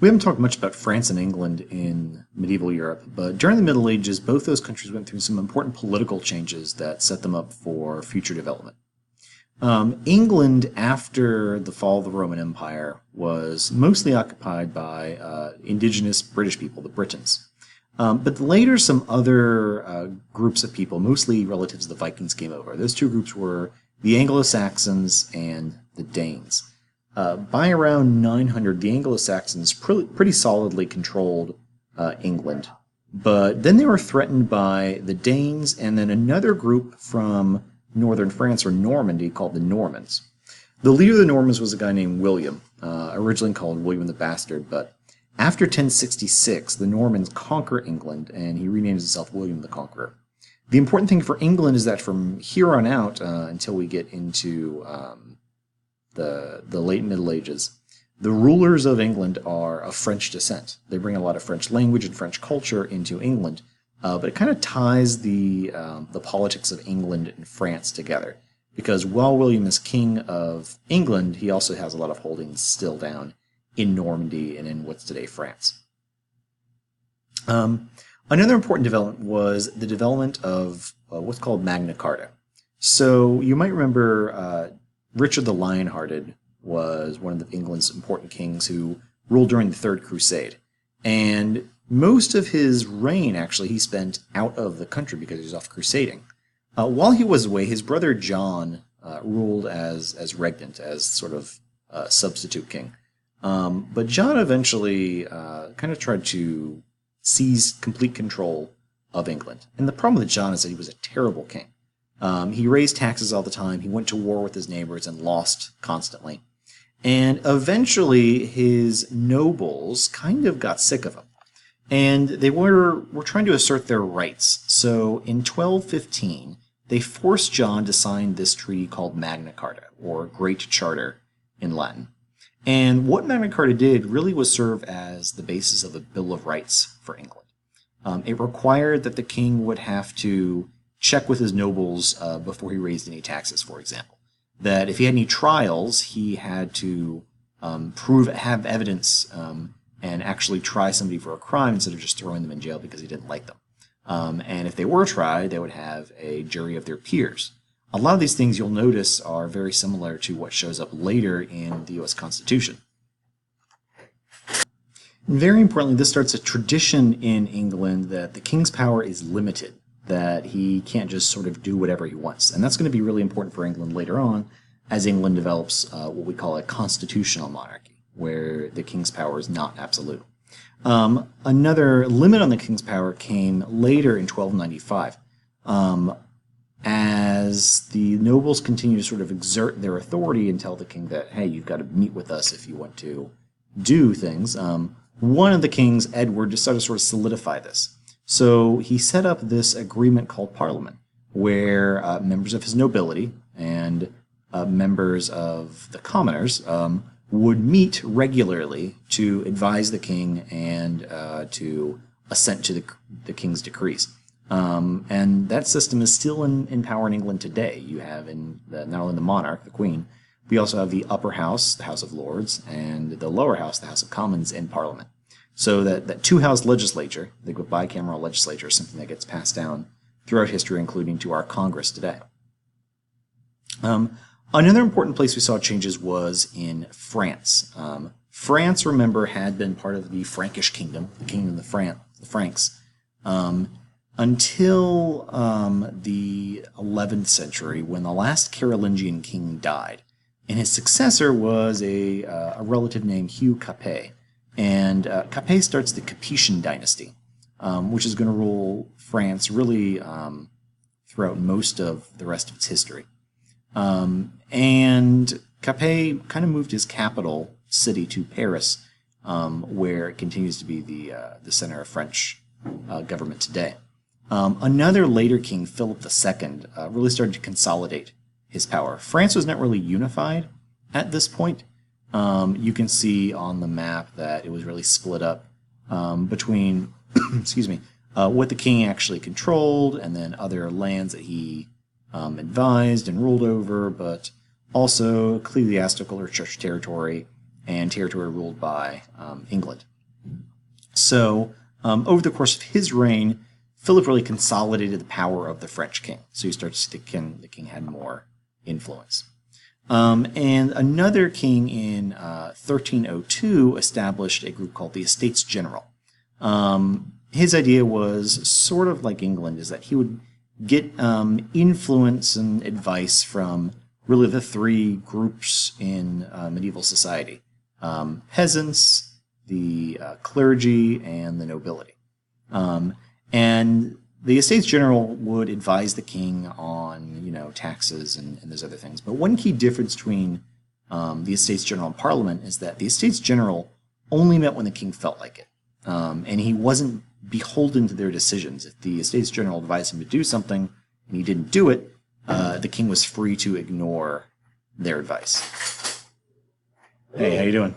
We haven't talked much about France and England in medieval Europe, but during the Middle Ages, both those countries went through some important political changes that set them up for future development. England, after the fall of the Roman Empire, was mostly occupied by indigenous British people, the Britons. But later, some other groups of people, mostly relatives of the Vikings, came over. Those two groups were the Anglo-Saxons and the Danes. By around 900, the Anglo-Saxons pretty solidly controlled England. But then they were threatened by the Danes and then another group from northern France or Normandy called the Normans. The leader of the Normans was a guy named William, originally called William the Bastard, but after 1066, the Normans conquer England and he renames himself William the Conqueror. The important thing for England is that from here on out, until we get into the late Middle Ages, the rulers of England are of French descent. They bring a lot of French language and French culture into England, but it kind of ties the politics of England and France together. Because while William is king of England, he also has a lot of holdings still down in Normandy and in what's today France. Another important development was the development of what's called Magna Carta. So you might remember Richard the Lionhearted was one of England's important kings who ruled during the Third Crusade. And most of his reign, actually, he spent out of the country because he was off crusading. While he was away, his brother John ruled as regnant, as sort of substitute king. But John eventually kind of tried to seize complete control of England. And the problem with John is that he was a terrible king. He raised taxes all the time, he went to war with his neighbors and lost constantly. And eventually his nobles kind of got sick of him. And they were trying to assert their rights. So in 1215, they forced John to sign this treaty called Magna Carta, or Great Charter in Latin. And what Magna Carta did really was serve as the basis of a Bill of Rights for England. It required that the king would have to check with his nobles before he raised any taxes, for example. That if he had any trials, he had to have evidence and actually try somebody for a crime instead of just throwing them in jail because he didn't like them. And if they were tried, they would have a jury of their peers. A lot of these things you'll notice are very similar to what shows up later in the U.S. Constitution. And very importantly, this starts a tradition in England that the king's power is limited, that he can't just sort of do whatever he wants. And that's going to be really important for England later on as England develops what we call a constitutional monarchy, where the king's power is not absolute. Another limit on the king's power came later in 1295. As the nobles continue to sort of exert their authority and tell the king that, hey, you've got to meet with us if you want to do things, one of the kings, Edward, decided to sort of solidify this. So he set up this agreement called Parliament, where members of his nobility and members of the commoners would meet regularly to advise the king and to assent to the king's decrees. And that system is still in power in England today. You have not only the monarch, the queen, but you also have the upper house, the House of Lords, and the lower house, the House of Commons, in Parliament. So that two-house legislature, the bicameral legislature, is something that gets passed down throughout history, including to our Congress today. Another important place we saw changes was in France. France, remember, had been part of the Frankish kingdom, the kingdom of the Franks, until the 11th century, when the last Carolingian king died. And his successor was a relative named Hugh Capet. And Capet starts the Capetian dynasty, which is going to rule France really throughout most of the rest of its history. And Capet kind of moved his capital city to Paris, where it continues to be the center of French government today. Another later king, Philip II, really started to consolidate his power. France was not really unified at this point. You can see on the map that it was really split up between excuse me, what the king actually controlled and then other lands that he advised and ruled over, but also ecclesiastical or church territory and territory ruled by England. So over the course of his reign, Philip really consolidated the power of the French king. So you start to see the king had more influence. And another king in 1302 established a group called the EstatesGeneral. His idea was sort of like England, is that he would get influence and advice from really the three groups in medieval society: peasants, the clergy, and the nobility. And the EstatesGeneral would advise the king on, taxes and those other things. But one key difference between the EstatesGeneral and Parliament is that the EstatesGeneral only met when the king felt like it. And he wasn't beholden to their decisions. If the EstatesGeneral advised him to do something and he didn't do it, the king was free to ignore their advice. Hey, how you doing?